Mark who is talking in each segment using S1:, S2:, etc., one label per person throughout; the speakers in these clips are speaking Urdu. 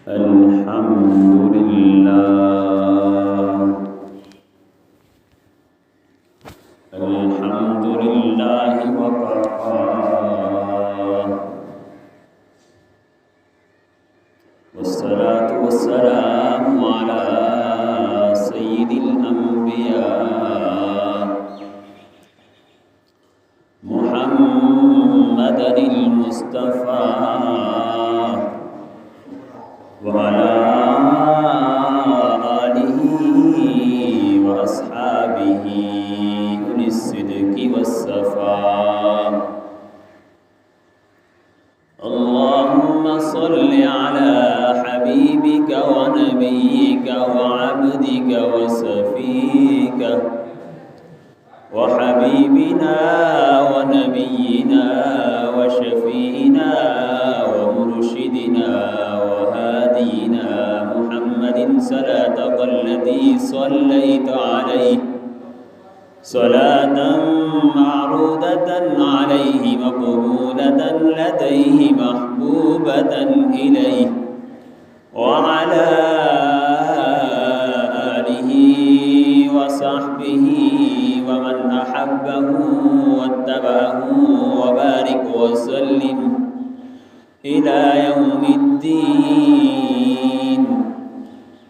S1: الحمد لله الحمد لله وكفى والصلاة والسلام على سيد الأنبياء محمد المصطفى وعلى آله وأصحابه أولي الصدق والصفاء اللهم صل على حبيبك ونبيك وعبدك وسفيك وحبيبنا ونبينا وشفينا ومرشدنا وهادينا محمد صلاتك التي صليت عليه صلاة معروضة عليه مقبولة لديه محبوبة إليه وعلى آله وصحبه ومن أحبه واتبعه وبارك وسلم إلى يوم الدين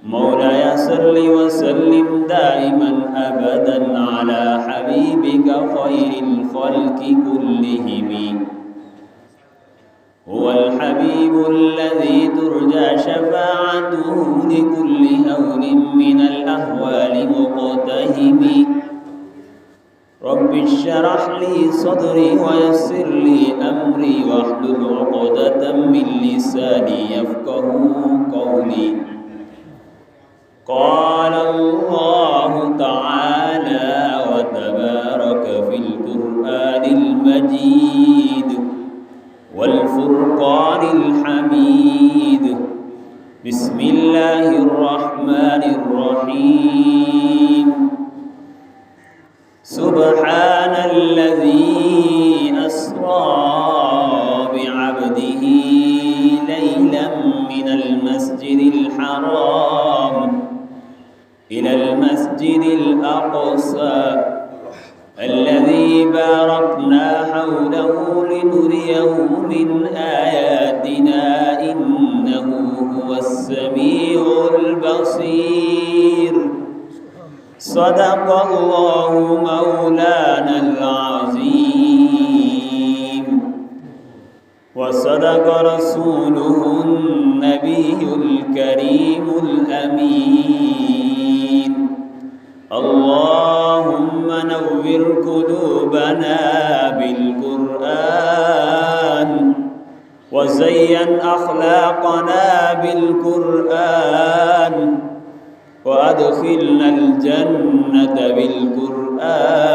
S1: مولاي صل وسلم دائما أبدا على حبيبك خير الخلق كلهم هو الحبيب الذي ترجى شفاعته لكل هول من الأهوال مقتهم رب اشرح لي صدري ويسر لي أمري واحلل عقدة من لساني يفقه قولي قال الله تعالى وتبارك في القرآن المجيد والفرقان الحميد بسم الله الرحمن الرحيم سبحان الذي أسرى بعبده ليلا من المسجد الحرام إلى المسجد الأقصى الذي باركنا حوله لنريه من آياتنا إنه هو السميع البصير صدق الله مولانا العظيم وصدق رسوله النبي الكريم الأمين اللهم نور قلوبنا بالقرآن وزين أخلاقنا بالقرآن وأدخلنا الجنة بالقرآن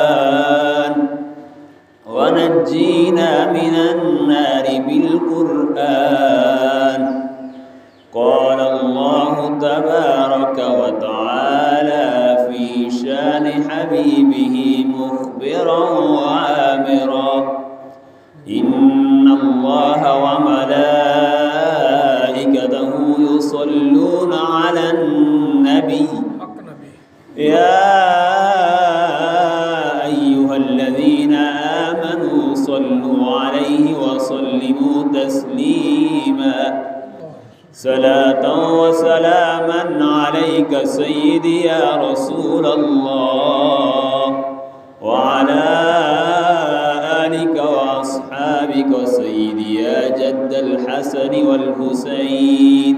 S1: ونجينا من النار بالقرآن قال الله تبارك وتعالى في شان حبيبه مخبرا وآمرا إن الله وملائكته يصلون على النبي يا أيها الذين آمنوا صلوا عليه وسلموا تسليما صلاة وسلاما عليك سيدي يا رسول الله وعلى آلك وأصحابك سيدي يا جد الحسن والحسين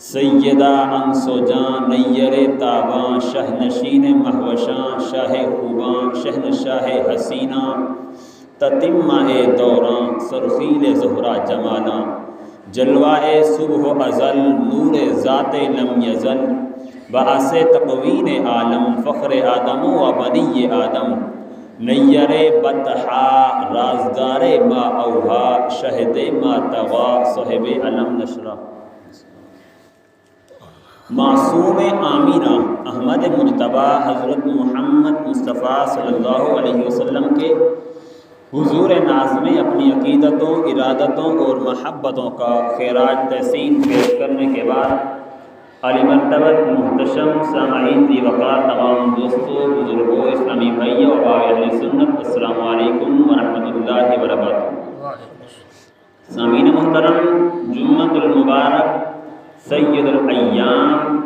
S1: سیدہ انسو جان نیر تاباں شہ نشین مہوشاں شاہ خوباں شہنشاہ حسینہ تتمہ دوراں سرخیل زہرا جمالاں جلوہ صبح و ازل نور ذات لم یزل باعث تقوین عالم فخر آدم و بنی آدم نیر بطحا رازدار ما اوہا شہد ما تغا صحب علم نشرہ معصوم آمینہ احمد مجتبی حضرت محمد مصطفیٰ صلی اللہ علیہ وسلم کے حضور ناز میں اپنی عقیدتوں ارادتوں اور محبتوں کا خراج تحسین پیش کرنے کے بعد عالی مرتبت محتشم سامعین دی وقار تمام دوستوں بزرگوں اسلامی بھائیوں اور اہل سنت السلام علیکم ورحمۃ اللہ وبرکاتہ۔ سامعین محترم، جمعۃ المبارک سید الایام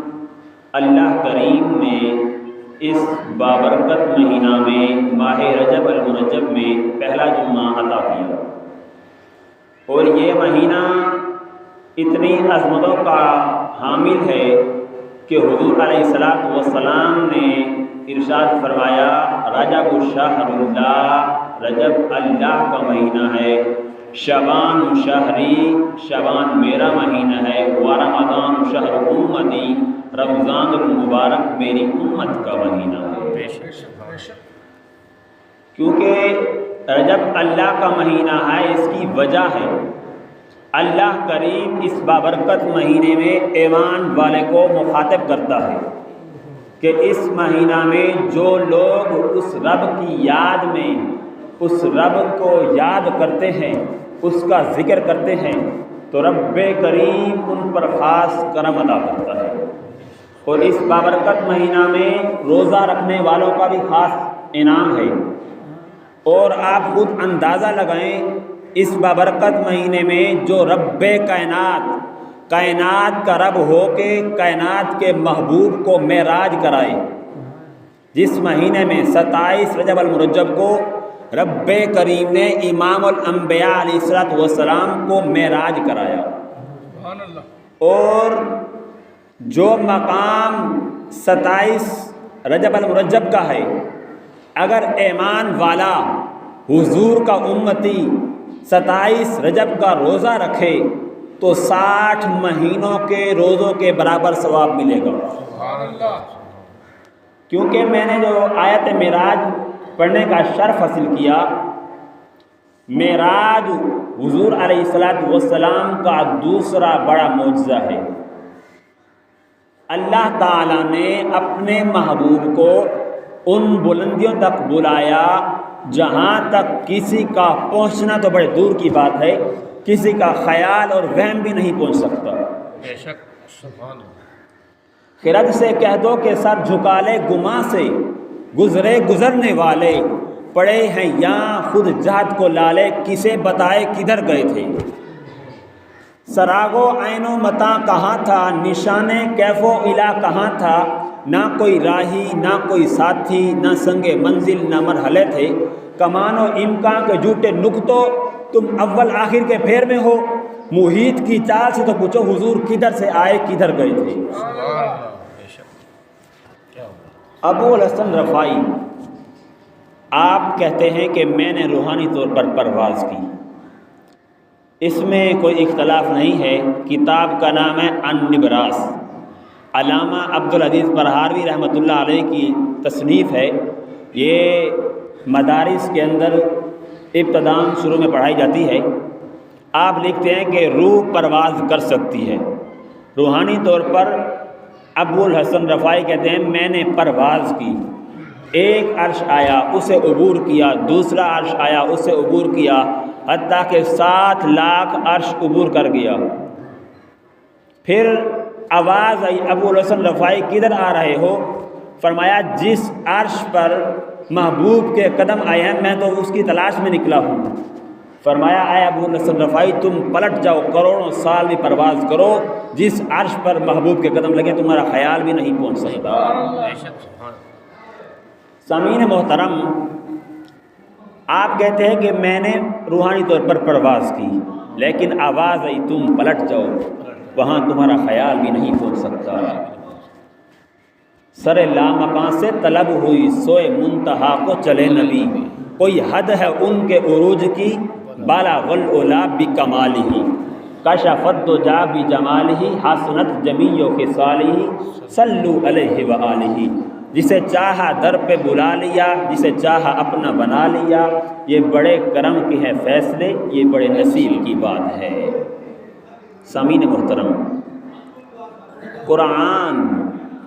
S1: اللہ کریم نے اس بابرکت مہینہ میں ماہ رجب المرجب میں پہلا جمعہ عطا کیا، اور یہ مہینہ اتنی عظمتوں کا حامل ہے کہ حضور علیہ السلام نے ارشاد فرمایا رجب شہر اللہ، رجب اللہ کا مہینہ ہے، شعبان شہری، شعبان میرا مہینہ ہے، ورمضان شہر امتی، رمضان المبارک میری امت کا مہینہ ہے۔ کیونکہ رجب اللہ کا مہینہ ہے، اس کی وجہ ہے اللہ کریم اس بابرکت مہینے میں ایمان والے کو مخاطب کرتا ہے کہ اس مہینہ میں جو لوگ اس رب کی یاد میں اس رب کو یاد کرتے ہیں، اس کا ذکر کرتے ہیں، تو رب کریم ان پر خاص کرم عطا کرتا ہے۔ اور اس بابرکت مہینہ میں روزہ رکھنے والوں کا بھی خاص انعام ہے، اور آپ خود اندازہ لگائیں اس بابرکت مہینے میں جو رب کائنات کا رب ہو کے کائنات کے محبوب کو معراج کرائے، جس مہینے میں 27 رجب المرجب کو رب کریم نے امام الانبیاء علیہ السلام کو معراج کرایا، اور جو مقام 27 رجب المرجب کا ہے، اگر ایمان والا حضور کا امتی 27 رجب کا روزہ رکھے تو 60 مہینوں کے روزوں کے برابر ثواب ملے گا۔ کیونکہ میں نے جو آیت معراج پڑھنے کا شرف حاصل کیا، معراج حضور علیہ السلام کا دوسرا بڑا معجزہ ہے۔ اللہ تعالیٰ نے اپنے محبوب کو ان بلندیوں تک بلایا جہاں تک کسی کا پہنچنا تو بڑے دور کی بات ہے، کسی کا خیال اور وہم بھی نہیں پہنچ سکتا۔
S2: بے شک، سبحان اللہ۔
S1: خرد سے کہہ دو کہ سر جھکا لے گماں سے، گزرے گزرنے والے پڑے ہیں یہاں خود جہد کو لالے، کسے بتائے کدھر گئے تھے۔ سراغ و عین و متاں کہاں تھا، نشان کیف و الا کہاں تھا، نہ کوئی راہی نہ کوئی ساتھی، نہ سنگ منزل نہ مرحلے تھے، کمان و امکان کے جھوٹے نقطوں تم اول آخر کے پھیر میں ہو، محیط کی چال سے تو پوچھو حضور کدھر سے آئے کدھر گئے تھے۔ ابو الحسن رفاعی آپ کہتے ہیں کہ میں نے روحانی طور پر پرواز کی، اس میں کوئی اختلاف نہیں ہے۔ کتاب کا نام ہے النبراس، علامہ عبدالعزیز برہاروی رحمۃ اللہ علیہ کی تصنیف ہے۔ یہ مدارس کے اندر ابتداء شروع میں پڑھائی جاتی ہے۔ آپ لکھتے ہیں کہ روح پرواز کر سکتی ہے۔ روحانی طور پر ابو الحسن رفاعی کہتے ہیں میں نے پرواز کی، ایک عرش آیا اسے عبور کیا، دوسرا عرش آیا اسے عبور کیا، حتیٰ کہ 7 لاکھ عرش عبور کر گیا۔ پھر آواز آئی ابو الحسن رفاعی کدھر آ رہے ہو؟ فرمایا جس عرش پر محبوب کے قدم آئے ہیں میں تو اس کی تلاش میں نکلا ہوں۔ فرمایا اے ابو الحسن رفاعی تم پلٹ جاؤ، کروڑوں سال بھی پرواز کرو، جس عرش پر محبوب کے قدم لگے تمہارا خیال بھی نہیں پہنچ سکتا۔ سامعین محترم، آپ کہتے ہیں کہ میں نے روحانی طور پر پرواز کی، لیکن آواز آئی تم پلٹ جاؤ، وہاں تمہارا خیال بھی نہیں پہنچ سکتا۔ سر لامکاں سے طلب ہوئی سوئے منتہا کو چلے نبی، کوئی حد ہے ان کے عروج کی بالغ العلا بکمالہ، کشف الدجی بجمالہ حسنت جمیع خصالہ صلو علیہ وآلہ۔ جسے چاہا در پہ بلا لیا، جسے چاہا اپنا بنا لیا، یہ بڑے کرم کے ہیں فیصلے، یہ بڑے نصیب کی بات ہے۔ سامعین محترم، قرآن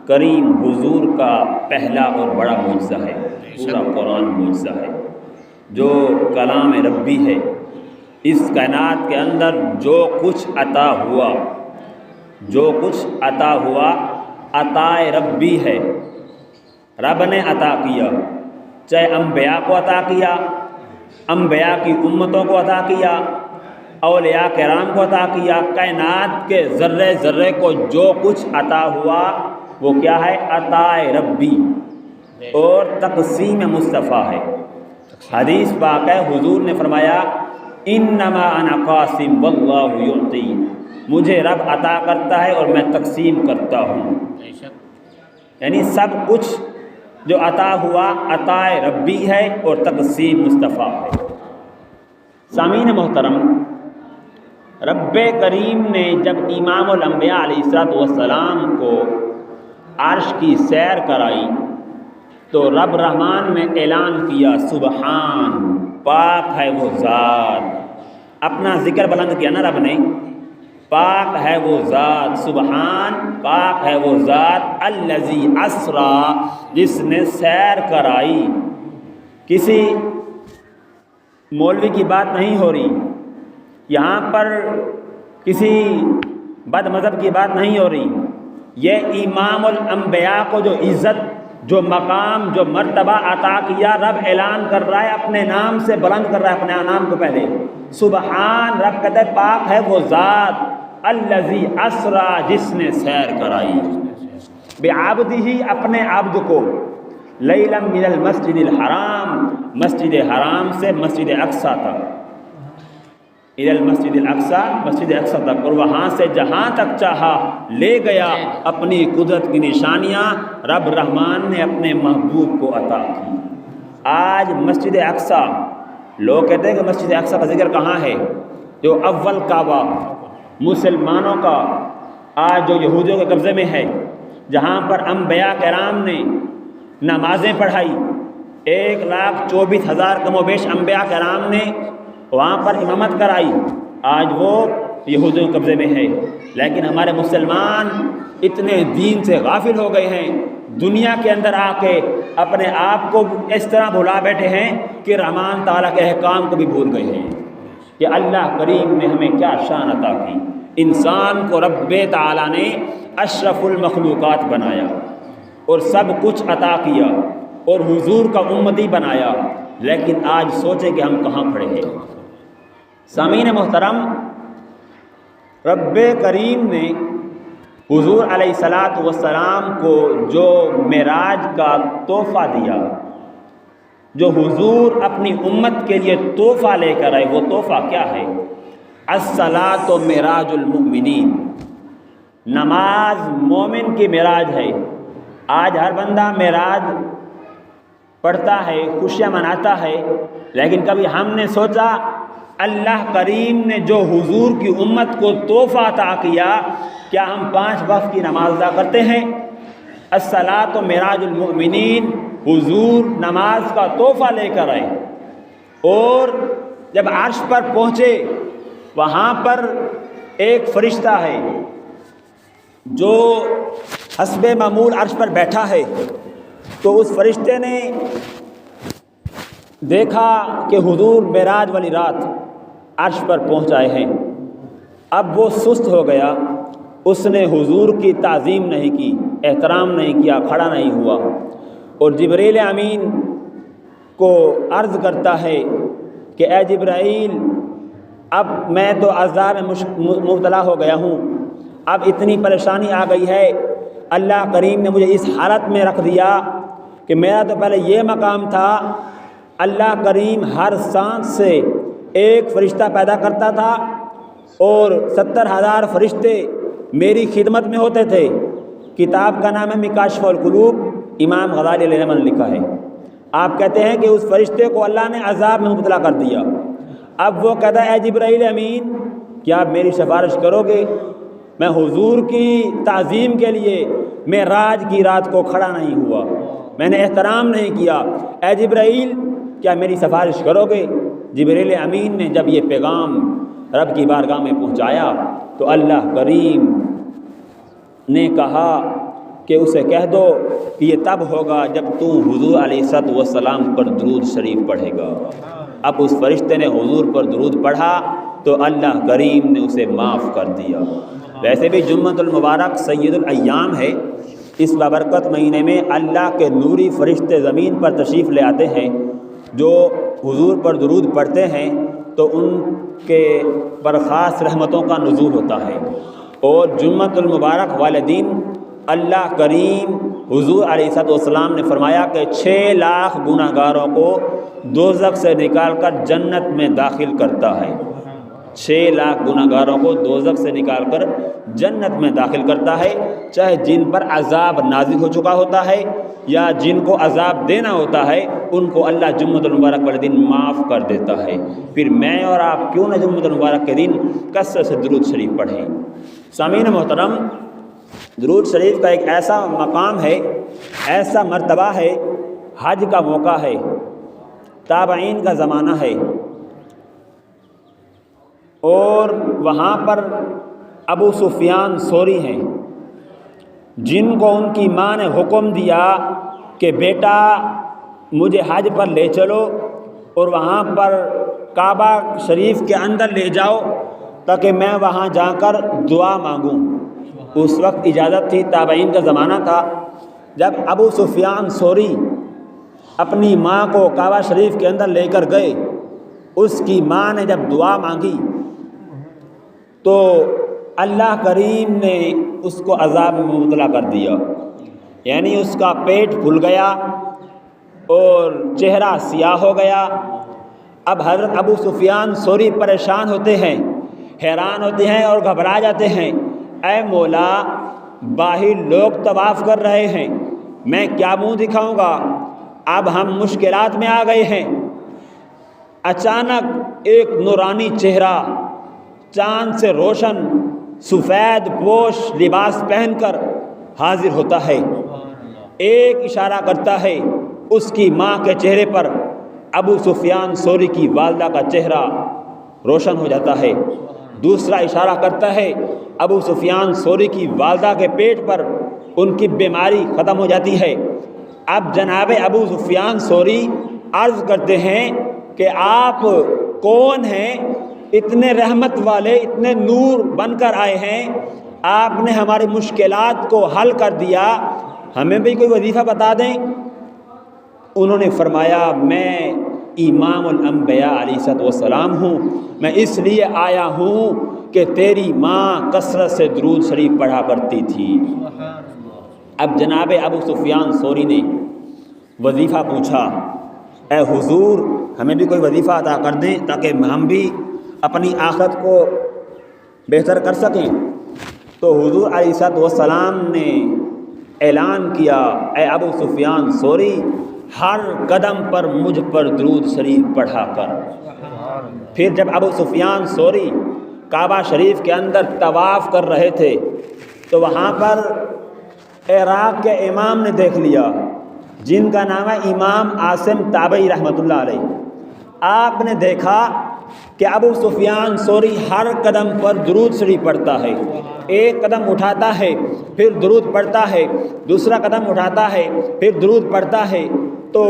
S1: کریم حضور کا پہلا اور بڑا معجزہ ہے۔ پورا قرآن معجزہ ہے، جو کلام ربی ہے۔ اس کائنات کے اندر جو کچھ عطا ہوا، جو کچھ عطا ہوا عطائے ربی ہے، رب نے عطا کیا، چاہے انبیاء کو عطا کیا، انبیاء کی امتوں کو عطا کیا، اولیاء کرام کو عطا کیا، کائنات کے ذرے ذرے کو جو کچھ عطا ہوا وہ کیا ہے؟ عطائے ربی اور تقسیم مصطفیٰ ہے۔ حدیث پاک ہے، حضور نے فرمایا انما انا قاسم واللہ یعطی، مجھے رب عطا کرتا ہے اور میں تقسیم کرتا ہوں۔ یعنی سب کچھ جو عطا ہوا عطائے ربی ہے اور تقسیم مصطفیٰ ہے۔ سامعین محترم، رب کریم نے جب امام الانبیاء علیہ السلام کو عرش کی سیر کرائی تو رب رحمان نے اعلان کیا سبحان، پاک ہے وہ ذات۔ اپنا ذکر بلند کیا نا رب نے، پاک ہے وہ ذات، سبحان، پاک ہے وہ ذات، الذی اسرا، جس نے سیر کرائی۔ کسی مولوی کی بات نہیں ہو رہی یہاں پر، کسی بد مذہب کی بات نہیں ہو رہی، یہ امام الانبیاء کو جو عزت، جو مقام، جو مرتبہ عطا کیا، رب اعلان کر رہا ہے، اپنے نام سے بلند کر رہا ہے، اپنے نام کو پہلے سبحان، رب کہتا ہے پاک ہے وہ ذات، الذی اسرا، جس نے سیر کرائی، بعبدہ، اپنے عبد کو، لیلا من المسجد الحرام، مسجد حرام سے مسجد اقصی تک، الی المسجد الاقصی، مسجد اقصی تک، اور وہاں سے جہاں تک چاہا لے گیا۔ اپنی قدرت کی نشانیاں رب رحمان نے اپنے محبوب کو عطا کی۔ آج مسجد اقصی، لوگ کہتے ہیں کہ مسجد اقصی کا ذکر کہاں ہے؟ جو اول کعبہ مسلمانوں کا آج جو یہودیوں کے قبضے میں ہے، جہاں پر انبیاء کرام نے نمازیں پڑھائی، 1,24,000 کم و بیش انبیاء کرام نے وہاں پر امامت کرائی، آج وہ یہودیوں کے قبضے میں ہے۔ لیکن ہمارے مسلمان اتنے دین سے غافل ہو گئے ہیں، دنیا کے اندر آ کے اپنے آپ کو اس طرح بھلا بیٹھے ہیں کہ رحمان تعالیٰ کے احکام کو بھی بھول گئے ہیں کہ اللہ کریم نے ہمیں کیا شان عطا کی۔ انسان کو رب تعالیٰ نے اشرف المخلوقات بنایا اور سب کچھ عطا کیا اور حضور کا امتی بنایا، لیکن آج سوچے کہ ہم کہاں کھڑے ہیں۔ سامعین محترم، رب کریم نے حضور علیہ السلام کو جو معراج کا تحفہ دیا، جو حضور اپنی امت کے لیے تحفہ لے کر آئے، وہ تحفہ کیا ہے؟ الصلاۃ معراج المؤمنین، نماز مومن کی معراج ہے۔ آج ہر بندہ معراج پڑھتا ہے، خوشیاں مناتا ہے، لیکن کبھی ہم نے سوچا اللہ کریم نے جو حضور کی امت کو تحفہ عطا کیا، کیا ہم 5 وقت کی نماز ادا کرتے ہیں؟ الصلاۃ معراج المؤمنین، حضور نماز کا تحفہ لے کر آئے، اور جب عرش پر پہنچے وہاں پر ایک فرشتہ ہے جو حسب معمول عرش پر بیٹھا ہے، تو اس فرشتے نے دیکھا کہ حضور معراج والی رات عرش پر پہنچائے ہیں۔ اب وہ سست ہو گیا، اس نے حضور کی تعظیم نہیں کی، احترام نہیں کیا، کھڑا نہیں ہوا، اور جبریل امین کو عرض کرتا ہے کہ اے جبرائیل، اب میں تو عذاب میں مبتلا ہو گیا ہوں، اب اتنی پریشانی آ گئی ہے، اللہ کریم نے مجھے اس حالت میں رکھ دیا کہ میرا تو پہلے یہ مقام تھا، اللہ کریم ہر سانس سے ایک فرشتہ پیدا کرتا تھا اور 70,000 فرشتے میری خدمت میں ہوتے تھے۔ کتاب کا نام ہے مکاشف القلوب، امام غزالی علیہ الرحمہ نے لکھا ہے۔ آپ کہتے ہیں کہ اس فرشتے کو اللہ نے عذاب میں مبتلا کر دیا۔ اب وہ کہتا ہے اے جبرائیل امین، کیا آپ میری سفارش کرو گے؟ میں حضور کی تعظیم کے لیے معراج کی رات کو کھڑا نہیں ہوا، میں نے احترام نہیں کیا، اے جبرائیل کیا میری سفارش کرو گے؟ جبرائیل امین نے جب یہ پیغام رب کی بارگاہ میں پہنچایا تو اللہ کریم نے کہا کہ اسے کہہ دو کہ یہ تب ہوگا جب تو حضور علیہ السلام پر درود شریف پڑھے گا۔ اب اس فرشتے نے حضور پر درود پڑھا تو اللہ کریم نے اسے معاف کر دیا۔ ویسے بھی جمعۃ المبارک سید الایام ہے، اس بابرکت مہینے میں اللہ کے نوری فرشتے زمین پر تشریف لے آتے ہیں، جو حضور پر درود پڑھتے ہیں تو ان کے پر خاص رحمتوں کا نزول ہوتا ہے۔ اور جمعۃ المبارک والے دن اللہ کریم حضور علیہ السلام نے فرمایا کہ 6 لاکھ گناہ گاروں کو دوزخ سے نکال کر جنت میں داخل کرتا ہے۔ 6 لاکھ گناہ گاروں کو دوزخ سے نکال کر جنت میں داخل کرتا ہے، چاہے جن پر عذاب نازل ہو چکا ہوتا ہے یا جن کو عذاب دینا ہوتا ہے، ان کو اللہ جمعۃ المبارک والے دن معاف کر دیتا ہے۔ پھر میں اور آپ کیوں نہ جمعۃ المبارک کے دن کثرت سے درود شریف پڑھیں۔ سامعین محترم، درود شریف کا ایک ایسا مقام ہے، ایسا مرتبہ ہے، حج کا موقع ہے، تابعین کا زمانہ ہے، اور وہاں پر ابو سفیان ثوری ہیں جن کو ان کی ماں نے حکم دیا کہ بیٹا مجھے حج پر لے چلو اور وہاں پر کعبہ شریف کے اندر لے جاؤ تاکہ میں وہاں جا کر دعا مانگوں۔ اس وقت اجازت تھی، تابعین کا زمانہ تھا۔ جب ابو سفیان ثوری اپنی ماں کو کعبہ شریف کے اندر لے کر گئے، اس کی ماں نے جب دعا مانگی تو اللہ کریم نے اس کو عذاب میں مبتلا کر دیا، یعنی اس کا پیٹ پھول گیا اور چہرہ سیاہ ہو گیا۔ اب حضرت ابو سفیان ثوری پریشان ہوتے ہیں، حیران ہوتے ہیں اور گھبرا جاتے ہیں، اے مولا باہر لوگ طواف کر رہے ہیں، میں کیا منہ دکھاؤں گا؟ اب ہم مشکلات میں آ گئے ہیں۔ اچانک ایک نورانی چہرہ چاند سے روشن سفید پوش لباس پہن کر حاضر ہوتا ہے، ایک اشارہ کرتا ہے، اس کی ماں کے چہرے پر ابو سفیان ثوری کی والدہ کا چہرہ روشن ہو جاتا ہے، دوسرا اشارہ کرتا ہے، ابو سفیان ثوری کی والدہ کے پیٹ پر ان کی بیماری ختم ہو جاتی ہے۔ اب جناب ابو سفیان ثوری عرض کرتے ہیں کہ آپ کون ہیں؟ اتنے رحمت والے، اتنے نور بن کر آئے ہیں، آپ نے ہماری مشکلات کو حل کر دیا، ہمیں بھی کوئی وظیفہ بتا دیں۔ انہوں نے فرمایا میں امام الانبیاء علیہ السلام ہوں، میں اس لیے آیا ہوں کہ تیری ماں کثرت سے درود شریف پڑھا کرتی تھی۔ اب جناب ابو سفیان ثوری نے وظیفہ پوچھا، اے حضور ہمیں بھی کوئی وظیفہ عطا کر دیں تاکہ ہم بھی اپنی آخرت کو بہتر کر سکیں۔ تو حضور علیہ السلام نے اعلان کیا، اے ابو سفیان ثوری ہر قدم پر مجھ پر درود شریف پڑھا کر۔ پھر جب ابو سفیان ثوری کعبہ شریف کے اندر طواف کر رہے تھے تو وہاں پر عراق کے امام نے دیکھ لیا جن کا نام ہے امام عاصم تابعی رحمۃ اللہ علیہ۔ آپ نے دیکھا کہ ابو سفیان ثوری ہر قدم پر درود شریف پڑھتا ہے، ایک قدم اٹھاتا ہے پھر درود پڑھتا ہے، دوسرا قدم اٹھاتا ہے پھر درود پڑھتا ہے۔ تو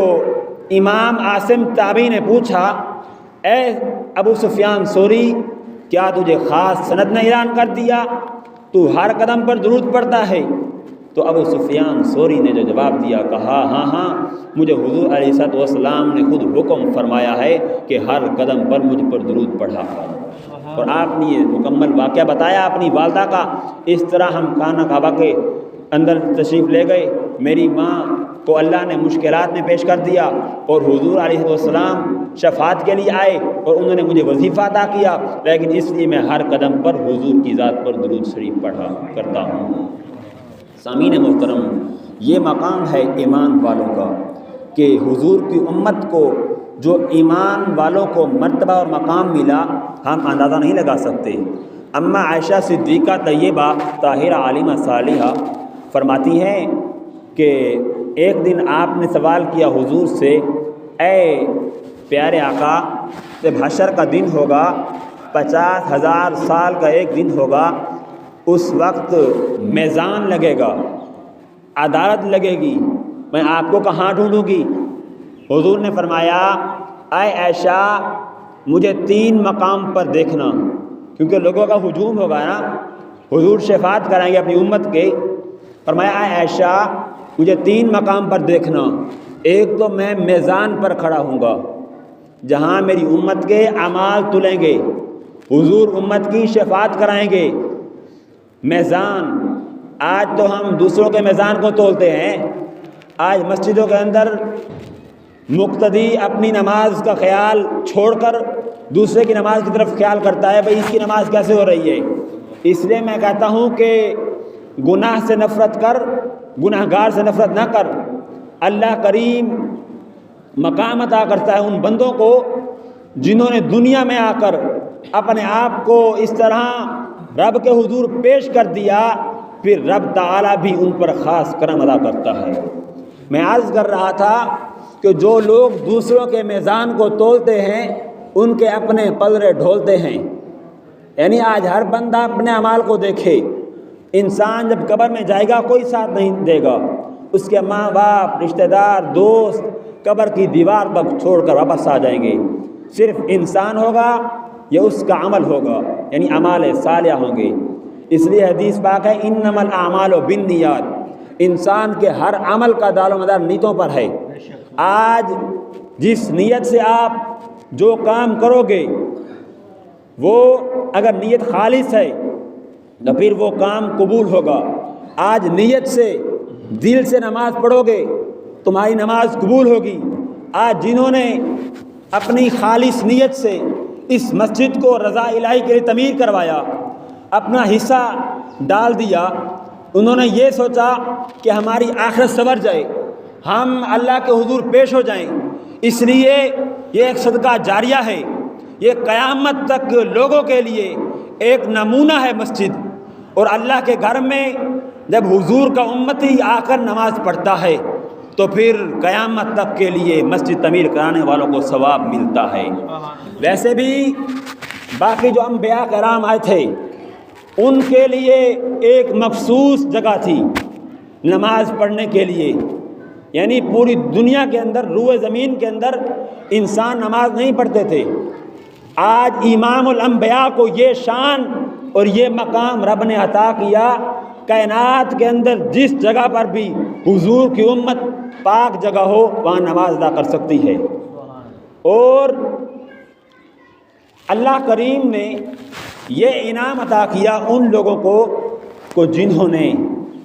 S1: امام عاصم تابعی نے پوچھا، اے ابو سفیان ثوری کیا تجھے خاص سند نے اعلان کر دیا؟ تو ہر قدم پر درود پڑھتا ہے؟ تو ابو سفیان ثوری نے جو جواب دیا، کہا ہاں مجھے حضور علیہ السلام نے خود حکم فرمایا ہے کہ ہر قدم پر مجھ پر درود پڑھا کر۔ اور آپ نے یہ مکمل واقعہ بتایا اپنی والدہ کا، اس طرح ہم خانہ کعبہ کے اندر تشریف لے گئے، میری ماں کو اللہ نے مشکلات میں پیش کر دیا اور حضور علیہ السلام شفاعت کے لیے آئے اور انہوں نے مجھے وظیفہ عطا کیا، لیکن اس لیے میں ہر قدم پر حضور کی ذات پر درود شریف پڑھا کرتا ہوں۔ سامعین محترم، یہ مقام ہے ایمان والوں کا کہ حضور کی امت کو جو ایمان والوں کو مرتبہ اور مقام ملا ہم اندازہ نہیں لگا سکتے۔ اما عائشہ صدیقہ طیبہ طاہرہ عالمہ صالحہ فرماتی ہیں کہ ایک دن آپ نے سوال کیا حضور سے، اے پیارے آقا، جب حشر کا دن ہوگا، 50,000 سال کا ایک دن ہوگا، اس وقت میزان لگے گا، عدالت لگے گی، میں آپ کو کہاں ڈھونڈوں گی؟ حضور نے فرمایا، اے عائشہ، مجھے 3 مقام پر دیکھنا، کیونکہ لوگوں کا ہجوم ہوگا نا، حضور شفاعت کرائیں گے اپنی امت کے۔ فرمایا، اے عائشہ، مجھے 3 مقام پر دیکھنا، ایک تو میں میزان پر کھڑا ہوں گا جہاں میری امت کے اعمال تلیں گے، حضور امت کی شفاعت کرائیں گے۔ میزان، آج تو ہم دوسروں کے میزان کو تولتے ہیں، آج مسجدوں کے اندر مقتدی اپنی نماز کا خیال چھوڑ کر دوسرے کی نماز کی طرف خیال کرتا ہے، بھئی اس کی نماز کیسے ہو رہی ہے۔ اس لیے میں کہتا ہوں کہ گناہ سے نفرت کر، گناہ گار سے نفرت نہ کر۔ اللہ کریم مقام عطا کرتا ہے ان بندوں کو جنہوں نے دنیا میں آ کر اپنے آپ کو اس طرح رب کے حضور پیش کر دیا، پھر رب تعالیٰ بھی ان پر خاص کرم ادا کرتا ہے۔ میں عرض کر رہا تھا کہ جو لوگ دوسروں کے میزان کو تولتے ہیں ان کے اپنے پلڑے ڈھولتے ہیں، یعنی آج ہر بندہ اپنے اعمال کو دیکھے۔ انسان جب قبر میں جائے گا کوئی ساتھ نہیں دے گا، اس کے ماں باپ، رشتہ دار، دوست قبر کی دیوار پر چھوڑ کر واپس آ جائیں گے، صرف انسان ہوگا یا اس کا عمل ہوگا، یعنی اعمال صالحہ ہوں گے۔ اس لیے حدیث پاک ہے، انما الاعمال بالنیات، انسان کے ہر عمل کا دار و مدار نیتوں پر ہے۔ آج جس نیت سے آپ جو کام کرو گے وہ اگر نیت خالص ہے تو پھر وہ کام قبول ہوگا۔ آج نیت سے، دل سے نماز پڑھو گے تمہاری نماز قبول ہوگی۔ آج جنہوں نے اپنی خالص نیت سے اس مسجد کو رضا الہی کے لیے تعمیر کروایا، اپنا حصہ ڈال دیا، انہوں نے یہ سوچا کہ ہماری آخرت سنور جائے، ہم اللہ کے حضور پیش ہو جائیں، اس لیے یہ ایک صدقہ جاریہ ہے، یہ قیامت تک لوگوں کے لیے ایک نمونہ ہے مسجد۔ اور اللہ کے گھر میں جب حضور کا امتی آ کر نماز پڑھتا ہے تو پھر قیامت تک کے لیے مسجد تعمیر کرانے والوں کو ثواب ملتا ہے۔ ویسے بھی باقی جو انبیاء کرام آئے تھے ان کے لیے ایک مخصوص جگہ تھی نماز پڑھنے کے لیے، یعنی پوری دنیا کے اندر، روئے زمین کے اندر انسان نماز نہیں پڑھتے تھے۔ آج امام الانبیاء کو یہ شان اور یہ مقام رب نے عطا کیا، کائنات کے اندر جس جگہ پر بھی حضور کی امت پاک جگہ ہو وہاں نماز ادا کر سکتی ہے۔ اور اللہ کریم نے یہ انعام عطا کیا ان لوگوں کو جنہوں نے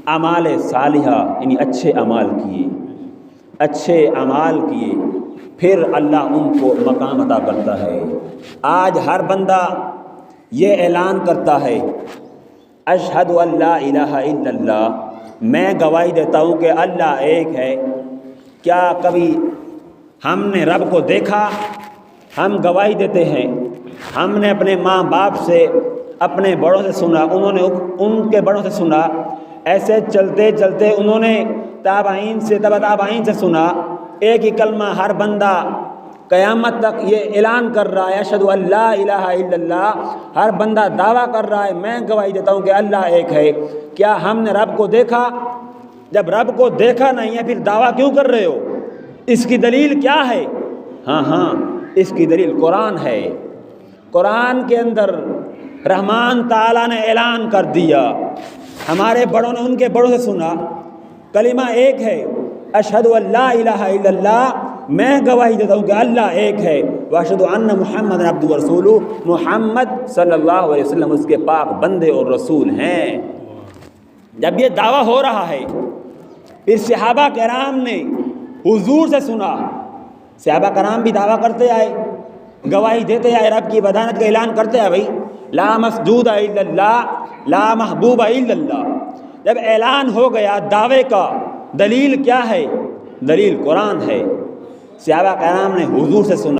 S1: اعمال صالحہ یعنی اچھے اعمال کیے، پھر اللہ ان کو مقام عطا کرتا ہے۔ آج ہر بندہ یہ اعلان کرتا ہے، اشہد ان لا الہ الا اللہ، میں گواہی دیتا ہوں کہ اللہ ایک ہے۔ کیا کبھی ہم نے رب کو دیکھا؟ ہم گواہی دیتے ہیں، ہم نے اپنے ماں باپ سے، اپنے بڑوں سے سنا، انہوں نے ان کے بڑوں سے سنا، ایسے چلتے چلتے انہوں نے تابعین سے، تبع تابعین سے سنا۔ ایک ہی کلمہ ہر بندہ قیامت تک یہ اعلان کر رہا ہے، اشہد ان لا الہ الا اللہ، ہر بندہ دعویٰ کر رہا ہے، میں گواہی دیتا ہوں کہ اللہ ایک ہے۔ کیا ہم نے رب کو دیکھا؟ جب رب کو دیکھا نہیں ہے پھر دعویٰ کیوں کر رہے ہو؟ اس کی دلیل کیا ہے؟ ہاں اس کی دلیل قرآن ہے۔ قرآن کے اندر رحمان تعالیٰ نے اعلان کر دیا، ہمارے بڑوں نے ان کے بڑوں سے سنا، کلمہ ایک ہے، اشہد ان لا الہ الا اللہ، میں گواہی دیتا ہوں کہ اللہ ایک ہے، واشہد ان محمد عبدہ ورسولہ، محمد صلی اللہ علیہ وسلم اس کے پاک بندے اور رسول ہیں۔ جب یہ دعویٰ ہو رہا ہے، پھر صحابہ کرام نے حضور سے سنا، صحابہ کرام بھی دعویٰ کرتے آئے، گواہی دیتے آئے، رب کی ودانت کا اعلان کرتے آئے، بھائی لا مسجود الا اللہ، لا محبوب الا اللہ۔ جب اعلان ہو گیا دعوے کا، دلیل کیا ہے؟ دلیل قرآن ہے۔ صحابہ کرام نے حضور سے سنا۔